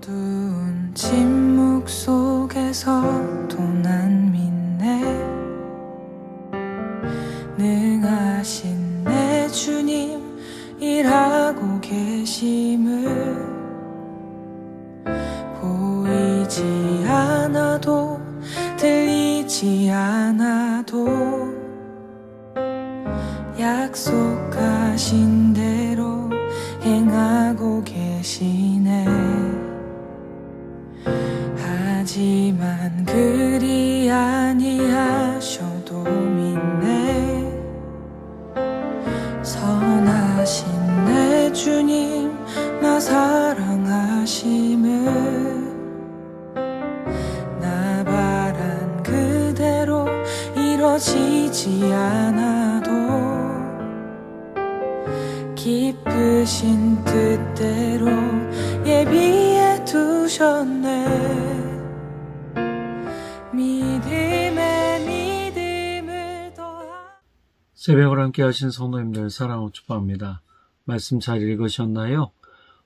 어두운 침묵 속에서도 난 믿네. 능하신 내 주님 일하고 계심을 보이지 않아도 들리지 않아도 약속하신 대로 행하고 계시네. 하지만 그리 아니하셔도 믿네. 선하신 내 주님 나 사랑하심을 나 바란 그대로 이뤄지지 않아도 깊으신 뜻대로 예비해 두셨네. 믿음에 믿음을 더하. 새벽을 함께 하신 성도님들 사랑하고 축복합니다. 말씀 잘 읽으셨나요?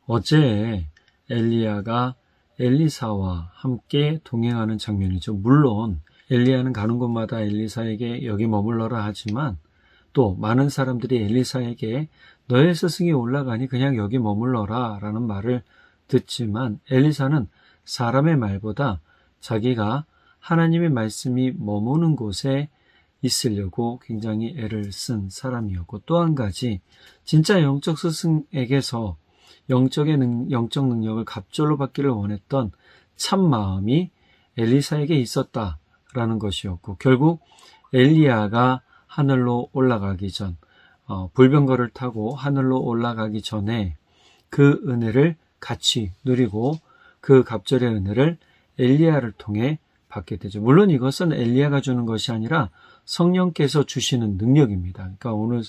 어제 엘리야가 엘리사와 함께 동행하는 장면이죠. 물론 엘리야는 가는 곳마다 엘리사에게 여기 머물러라 하지만 또 많은 사람들이 엘리사에게 너의 스승이 올라가니 그냥 여기 머물러라 라는 말을 듣지만 엘리사는 사람의 말보다 자기가 하나님의 말씀이 머무는 곳에 있으려고 굉장히 애를 쓴 사람이었고, 또 한 가지 진짜 영적 스승에게서 영적 능력을 갑절로 받기를 원했던 참 마음이 엘리사에게 있었다라는 것이었고, 결국 엘리야가 하늘로 올라가기 전, 불병거를 타고 하늘로 올라가기 전에 그 은혜를 같이 누리고 그 갑절의 은혜를 엘리야를 통해 받게 되죠. 물론 이것은 엘리야가 주는 것이 아니라 성령께서 주시는 능력입니다. 그러니까 오늘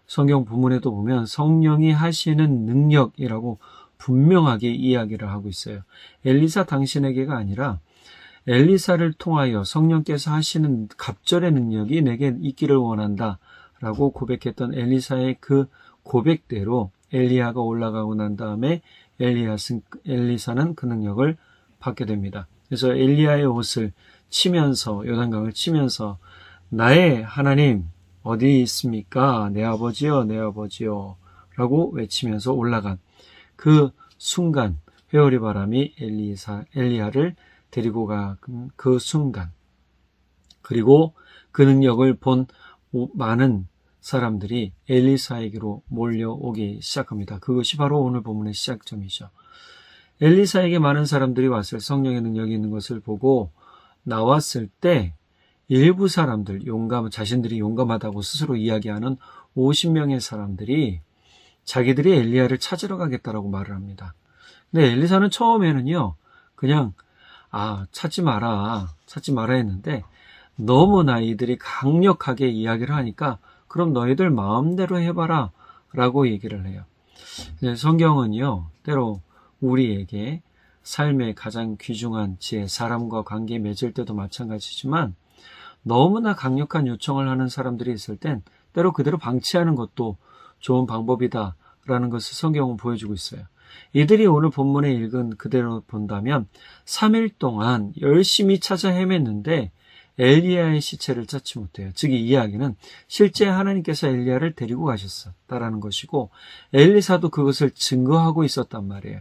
성경 본문에도 보면 성령이 하시는 능력이라고 분명하게 이야기를 하고 있어요. 엘리사 당신에게가 아니라 엘리사를 통하여 성령께서 하시는 갑절의 능력이 내게 있기를 원한다 라고 고백했던 엘리사의 그 고백대로 엘리야가 올라가고 난 다음에 엘리사는 그 능력을 받게 됩니다. 그래서 엘리야의 옷을 치면서, 요단강을 치면서 나의 하나님 어디 있습니까? 내 아버지요, 내 아버지요 라고 외치면서 올라간 그 순간, 회오리 바람이 엘리야를 데리고 간 그 순간, 그리고 그 능력을 본 많은 사람들이 엘리사에게로 몰려오기 시작합니다. 그것이 바로 오늘 본문의 시작점이죠. 엘리사에게 많은 사람들이 왔을 성령의 능력이 있는 것을 보고 나왔을 때 일부 사람들, 자신들이 용감하다고 스스로 이야기하는 50명의 사람들이 자기들이 엘리야를 찾으러 가겠다라고 말을 합니다. 근데 엘리사는 처음에는요, 그냥 찾지 마라 했는데 너무나 이들이 강력하게 이야기를 하니까 그럼 너희들 마음대로 해봐라 라고 얘기를 해요. 성경은요, 때로 우리에게 삶의 가장 귀중한 지혜, 사람과 관계 맺을 때도 마찬가지지만 너무나 강력한 요청을 하는 사람들이 있을 땐 때로 그대로 방치하는 것도 좋은 방법이다라는 것을 성경은 보여주고 있어요. 이들이 오늘 본문에 읽은 그대로 본다면 3일 동안 열심히 찾아 헤맸는데 엘리야의 시체를 찾지 못해요. 즉 이 이야기는 실제 하나님께서 엘리야를 데리고 가셨다라는 것이고 엘리사도 그것을 증거하고 있었단 말이에요.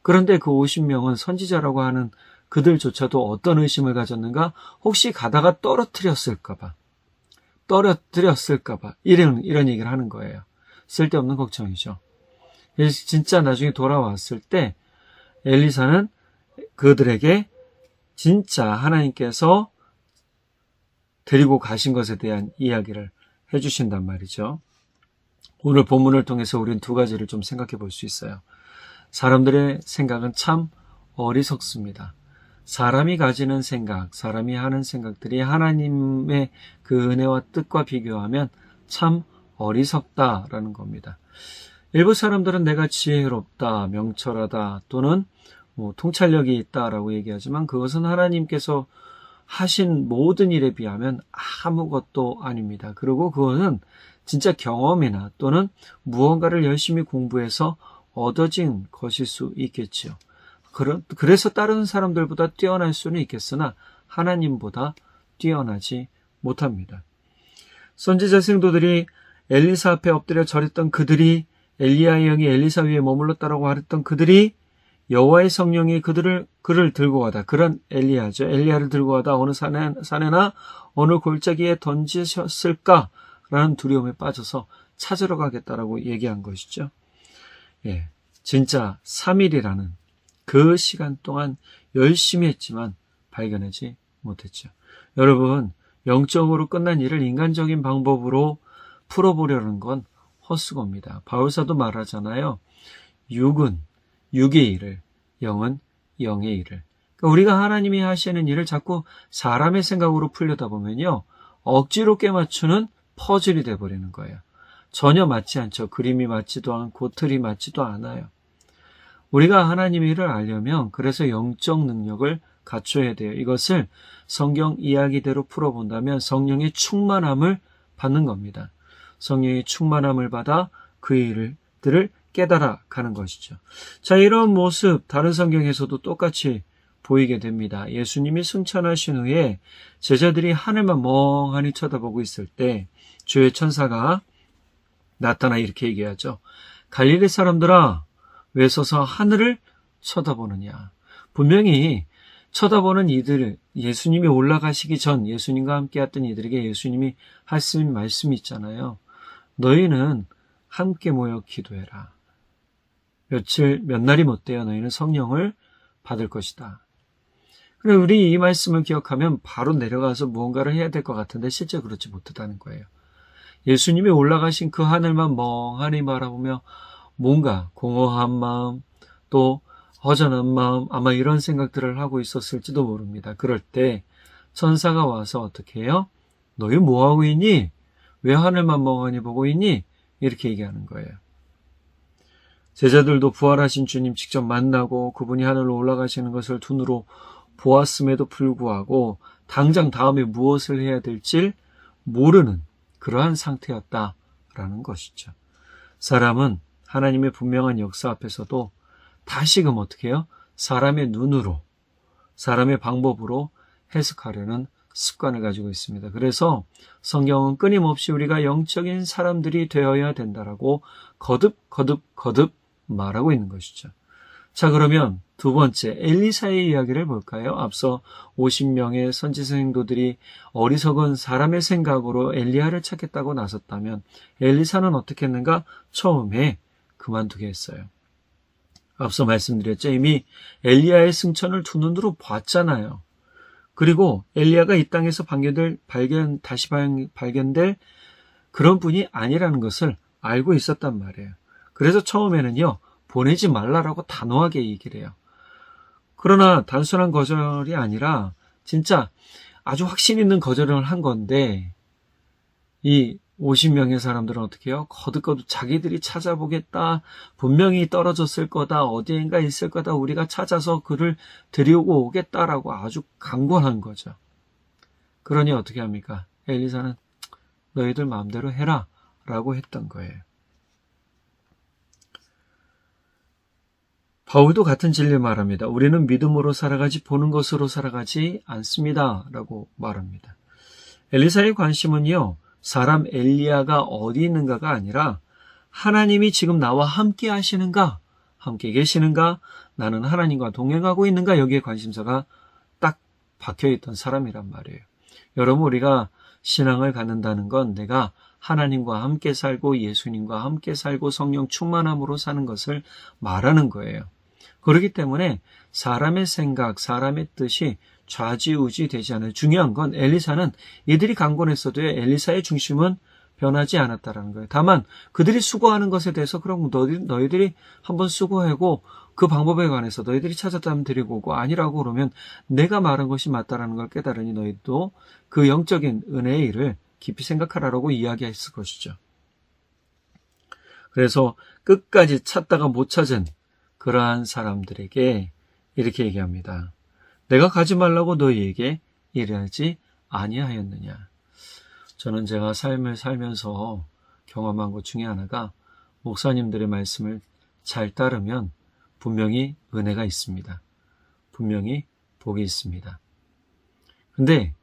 그런데 그 50명은 선지자라고 하는 그들조차도 어떤 의심을 가졌는가? 혹시 가다가 떨어뜨렸을까봐 이런 얘기를 하는 거예요. 쓸데없는 걱정이죠. 그래서 진짜 나중에 돌아왔을 때 엘리사는 그들에게 진짜 하나님께서 데리고 가신 것에 대한 이야기를 해주신단 말이죠. 오늘 본문을 통해서 우리는 두 가지를 좀 생각해 볼 수 있어요. 사람들의 생각은 참 어리석습니다. 사람이 가지는 생각, 사람이 하는 생각들이 하나님의 그 은혜와 뜻과 비교하면 참 어리석다라는 겁니다. 일부 사람들은 내가 지혜롭다, 명철하다 또는 통찰력이 있다라고 얘기하지만 그것은 하나님께서 하신 모든 일에 비하면 아무것도 아닙니다. 그리고 그것은 진짜 경험이나 또는 무언가를 열심히 공부해서 얻어진 것일 수 있겠죠. 그래서 다른 사람들보다 뛰어날 수는 있겠으나 하나님보다 뛰어나지 못합니다. 선지자 성도들이 엘리사 앞에 엎드려 절했던 그들이, 엘리야의 영이 엘리사 위에 머물렀다라고 말했던 그들이 여호와의 성령이 그를 들고 가다, 그런 엘리야죠. 엘리야를 들고 가다 어느 산에나 어느 골짜기에 던지셨을까라는 두려움에 빠져서 찾으러 가겠다라고 얘기한 것이죠. 예, 진짜 3일이라는 그 시간 동안 열심히 했지만 발견하지 못했죠. 여러분, 영적으로 끝난 일을 인간적인 방법으로 풀어보려는 건 헛수고입니다. 바울사도 말하잖아요. 육은 육의 일을, 영은 영의 일을. 그러니까 우리가 하나님이 하시는 일을 자꾸 사람의 생각으로 풀려다 보면요, 억지로 꿰맞추는 퍼즐이 돼버리는 거예요. 전혀 맞지 않죠. 그림이 맞지도 않고 틀이 맞지도 않아요. 우리가 하나님의 일을 알려면 그래서 영적 능력을 갖춰야 돼요. 이것을 성경 이야기대로 풀어본다면 성령의 충만함을 받는 겁니다. 성령의 충만함을 받아 그 일들을 깨달아 가는 것이죠. 자, 이런 모습 다른 성경에서도 똑같이 보이게 됩니다. 예수님이 승천하신 후에 제자들이 하늘만 멍하니 쳐다보고 있을 때 주의 천사가 나타나 이렇게 얘기하죠. 갈릴리 사람들아, 왜 서서 하늘을 쳐다보느냐. 분명히 쳐다보는 이들, 예수님이 올라가시기 전 예수님과 함께 했던 이들에게 예수님이 하신 말씀이 있잖아요. 너희는 함께 모여 기도해라. 몇 날이 못되어 너희는 성령을 받을 것이다. 그래, 우리 이 말씀을 기억하면 바로 내려가서 무언가를 해야 될 것 같은데 실제 그렇지 못하다는 거예요. 예수님이 올라가신 그 하늘만 멍하니 바라보며 뭔가 공허한 마음, 또 허전한 마음, 아마 이런 생각들을 하고 있었을지도 모릅니다. 그럴 때 천사가 와서 어떻게 해요? 너희 뭐하고 있니? 왜 하늘만 멍하니 보고 있니? 이렇게 얘기하는 거예요. 제자들도 부활하신 주님 직접 만나고 그분이 하늘로 올라가시는 것을 두 눈으로 보았음에도 불구하고 당장 다음에 무엇을 해야 될지 모르는 그러한 상태였다라는 것이죠. 사람은 하나님의 분명한 역사 앞에서도 다시금 어떻게 해요? 사람의 눈으로, 사람의 방법으로 해석하려는 습관을 가지고 있습니다. 그래서 성경은 끊임없이 우리가 영적인 사람들이 되어야 된다라고 거듭 말하고 있는 것이죠. 자, 그러면 두 번째 엘리사의 이야기를 볼까요? 앞서 50명의 선지자 성도들이 어리석은 사람의 생각으로 엘리야를 찾겠다고 나섰다면 엘리사는 어떻게 했는가? 처음에 그만두게 했어요. 앞서 말씀드렸죠. 이미 엘리야의 승천을 두 눈으로 봤잖아요. 그리고 엘리야가 이 땅에서 다시 발견될 그런 분이 아니라는 것을 알고 있었단 말이에요. 그래서 처음에는요, 보내지 말라라고 단호하게 얘기를 해요. 그러나 단순한 거절이 아니라 진짜 아주 확신 있는 거절을 한 건데 이 50명의 사람들은 어떻게 해요? 거듭거듭 자기들이 찾아보겠다. 분명히 떨어졌을 거다. 어디인가 있을 거다. 우리가 찾아서 그를 데리고 오겠다라고 아주 강권한 거죠. 그러니 어떻게 합니까? 엘리사는 너희들 마음대로 해라 라고 했던 거예요. 바울도 같은 진리를 말합니다. 우리는 믿음으로 살아가지 보는 것으로 살아가지 않습니다 라고 말합니다. 엘리사의 관심은요, 사람 엘리야가 어디 있는가가 아니라 하나님이 지금 나와 함께 하시는가, 함께 계시는가, 나는 하나님과 동행하고 있는가, 여기에 관심사가 딱 박혀있던 사람이란 말이에요. 여러분, 우리가 신앙을 갖는다는 건 내가 하나님과 함께 살고 예수님과 함께 살고 성령 충만함으로 사는 것을 말하는 거예요. 그렇기 때문에 사람의 생각, 사람의 뜻이 좌지우지 되지 않아요. 중요한 건 엘리사는 이들이 강권했어도 엘리사의 중심은 변하지 않았다라는 거예요. 다만 그들이 수고하는 것에 대해서 그럼 너희들이 한번 수고하고 그 방법에 관해서 너희들이 찾았다면 데리고 오고 아니라고 그러면 내가 말한 것이 맞다라는 걸 깨달으니 너희도 그 영적인 은혜의 일을 깊이 생각하라고 이야기했을 것이죠. 그래서 끝까지 찾다가 못 찾은 그러한 사람들에게 이렇게 얘기합니다. 내가 가지 말라고 너희에게 이르지 아니하였느냐. 저는 제가 삶을 살면서 경험한 것 중에 하나가 목사님들의 말씀을 잘 따르면 분명히 은혜가 있습니다. 분명히 복이 있습니다. 근데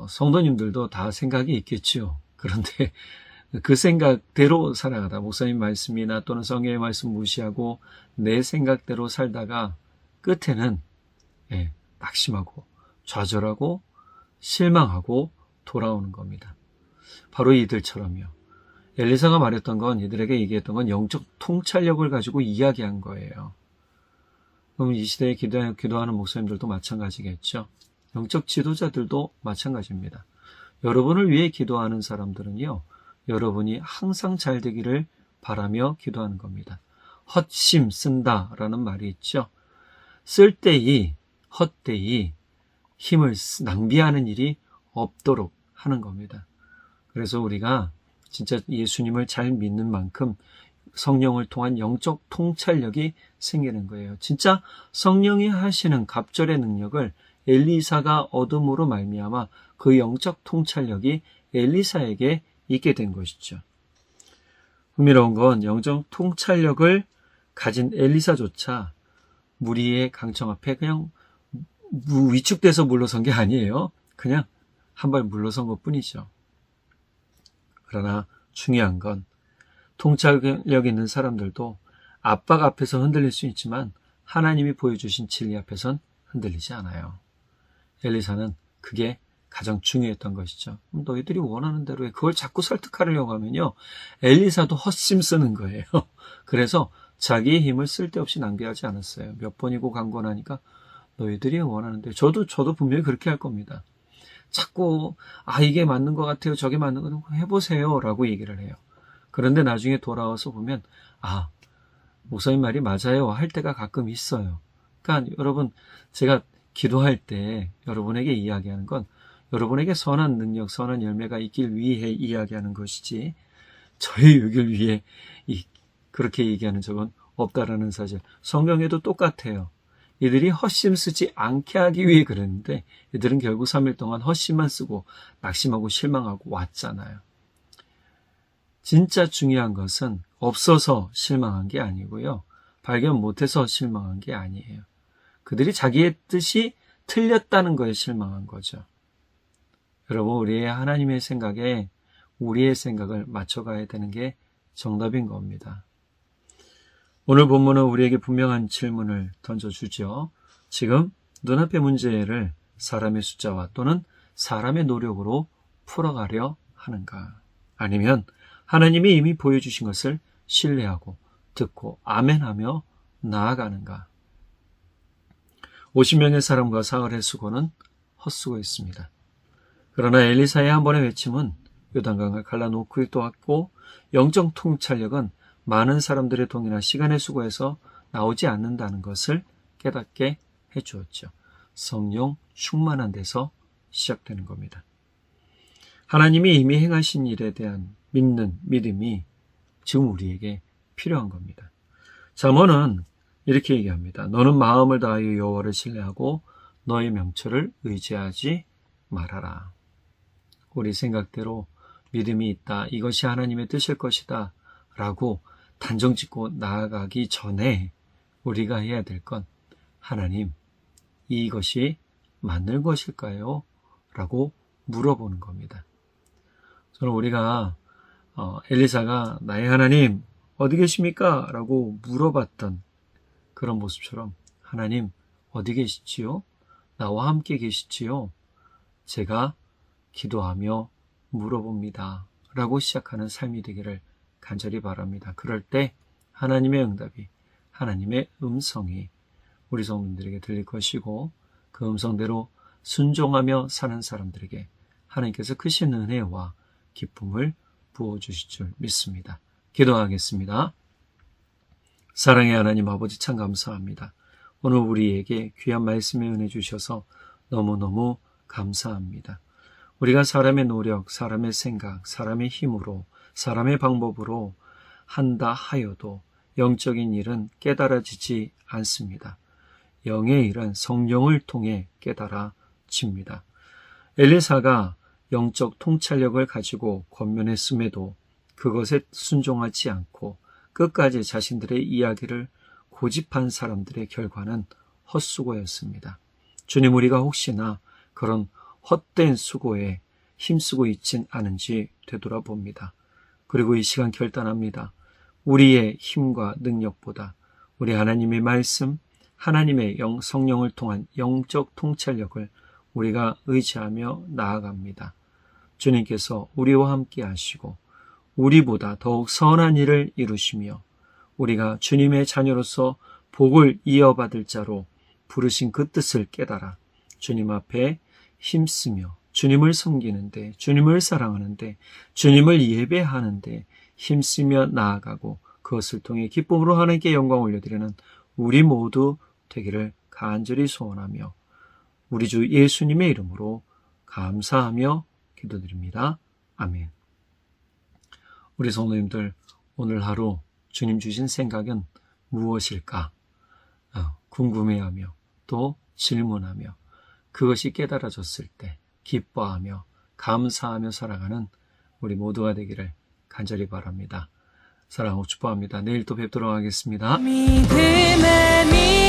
성도님들도 다 생각이 있겠죠. 그런데 그 생각대로 살아가다 목사님 말씀이나 또는 성경의 말씀 무시하고 내 생각대로 살다가 끝에는 낙심하고 좌절하고 실망하고 돌아오는 겁니다. 바로 이들처럼요. 엘리사가 말했던 건, 이들에게 얘기했던 건 영적 통찰력을 가지고 이야기한 거예요. 그럼 이 시대에 기도하는 목사님들도 마찬가지겠죠. 영적 지도자들도 마찬가지입니다. 여러분을 위해 기도하는 사람들은요, 여러분이 항상 잘 되기를 바라며 기도하는 겁니다. 헛심 쓴다라는 말이 있죠. 쓸데이, 헛되이 힘을 낭비하는 일이 없도록 하는 겁니다. 그래서 우리가 진짜 예수님을 잘 믿는 만큼 성령을 통한 영적 통찰력이 생기는 거예요. 진짜 성령이 하시는 갑절의 능력을 엘리사가 얻음으로 말미암아 그 영적 통찰력이 엘리사에게 있게 된 것이죠. 흥미로운 건 영적 통찰력을 가진 엘리사조차 무리의 강청 앞에 그냥 위축돼서 물러선 게 아니에요. 그냥 한 발 물러선 것뿐이죠. 그러나 중요한 건 통찰력 있는 사람들도 압박 앞에서 흔들릴 수 있지만 하나님이 보여주신 진리 앞에선 흔들리지 않아요. 엘리사는 그게 가장 중요했던 것이죠. 너희들이 원하는 대로 해. 그걸 자꾸 설득하려고 하면요, 엘리사도 헛심 쓰는 거예요. 그래서 자기의 힘을 쓸데없이 낭비하지 않았어요. 몇 번이고 강권하니까 너희들이 원하는 대로. 저도 분명히 그렇게 할 겁니다. 자꾸 이게 맞는 것 같아요, 저게 맞는 것 같아요, 해보세요 라고 얘기를 해요. 그런데 나중에 돌아와서 보면 목사님 말이 맞아요 할 때가 가끔 있어요. 그러니까 여러분, 제가 기도할 때 여러분에게 이야기하는 건 여러분에게 선한 능력, 선한 열매가 있길 위해 이야기하는 것이지 저의 유익을 위해 그렇게 얘기하는 적은 없다라는 사실. 성경에도 똑같아요. 이들이 헛심 쓰지 않게 하기 위해 그랬는데 이들은 결국 3일 동안 헛심만 쓰고 낙심하고 실망하고 왔잖아요. 진짜 중요한 것은 없어서 실망한 게 아니고요, 발견 못해서 실망한 게 아니에요. 그들이 자기의 뜻이 틀렸다는 거에 실망한 거죠. 여러분, 우리의 하나님의 생각에 우리의 생각을 맞춰가야 되는 게 정답인 겁니다. 오늘 본문은 우리에게 분명한 질문을 던져주죠. 지금 눈앞의 문제를 사람의 숫자와 또는 사람의 노력으로 풀어가려 하는가? 아니면 하나님이 이미 보여주신 것을 신뢰하고 듣고 아멘하며 나아가는가? 50명의 사람과 사흘의 수고는 헛수고였습니다. 그러나 엘리사의 한 번의 외침은 요단강을 갈라놓기도 했고 영적 통찰력은 많은 사람들의 동이나 시간의 수고에서 나오지 않는다는 것을 깨닫게 해주었죠. 성령 충만한 데서 시작되는 겁니다. 하나님이 이미 행하신 일에 대한 믿는 믿음이 지금 우리에게 필요한 겁니다. 잠언은 이렇게 얘기합니다. 너는 마음을 다하여 여호와를 신뢰하고 너의 명철을 의지하지 말아라. 우리 생각대로 믿음이 있다, 이것이 하나님의 뜻일 것이다 라고 단정 짓고 나아가기 전에 우리가 해야 될 건, 하나님, 이것이 맞는 것일까요? 라고 물어보는 겁니다. 저는 우리가 엘리사가 나의 하나님 어디 계십니까? 라고 물어봤던 그런 모습처럼, 하나님 어디 계시지요? 나와 함께 계시지요? 제가 기도하며 물어봅니다 라고 시작하는 삶이 되기를 간절히 바랍니다. 그럴 때 하나님의 응답이, 하나님의 음성이 우리 성도님들에게 들릴 것이고, 그 음성대로 순종하며 사는 사람들에게 하나님께서 크신 은혜와 기쁨을 부어주실 줄 믿습니다. 기도하겠습니다. 사랑의 하나님 아버지, 참 감사합니다. 오늘 우리에게 귀한 말씀의 은혜 주셔서 너무너무 감사합니다. 우리가 사람의 노력, 사람의 생각, 사람의 힘으로, 사람의 방법으로 한다 하여도 영적인 일은 깨달아지지 않습니다. 영의 일은 성령을 통해 깨달아집니다. 엘리사가 영적 통찰력을 가지고 권면했음에도 그것에 순종하지 않고 끝까지 자신들의 이야기를 고집한 사람들의 결과는 헛수고였습니다. 주님, 우리가 혹시나 그런 헛된 수고에 힘쓰고 있진 않은지 되돌아봅니다. 그리고 이 시간 결단합니다. 우리의 힘과 능력보다 우리 하나님의 말씀, 하나님의 성령을 통한 영적 통찰력을 우리가 의지하며 나아갑니다. 주님께서 우리와 함께 하시고 우리보다 더욱 선한 일을 이루시며 우리가 주님의 자녀로서 복을 이어받을 자로 부르신 그 뜻을 깨달아 주님 앞에 힘쓰며 주님을 섬기는데, 주님을 사랑하는데, 주님을 예배하는데 힘쓰며 나아가고 그것을 통해 기쁨으로 하나님께 영광 올려드리는 우리 모두 되기를 간절히 소원하며 우리 주 예수님의 이름으로 감사하며 기도드립니다. 아멘. 우리 성도님들, 오늘 하루 주님 주신 생각은 무엇일까? 궁금해하며 또 질문하며 그것이 깨달아졌을 때 기뻐하며 감사하며 살아가는 우리 모두가 되기를 간절히 바랍니다. 사랑하고 축복합니다. 내일 또 뵙도록 하겠습니다. 믿음의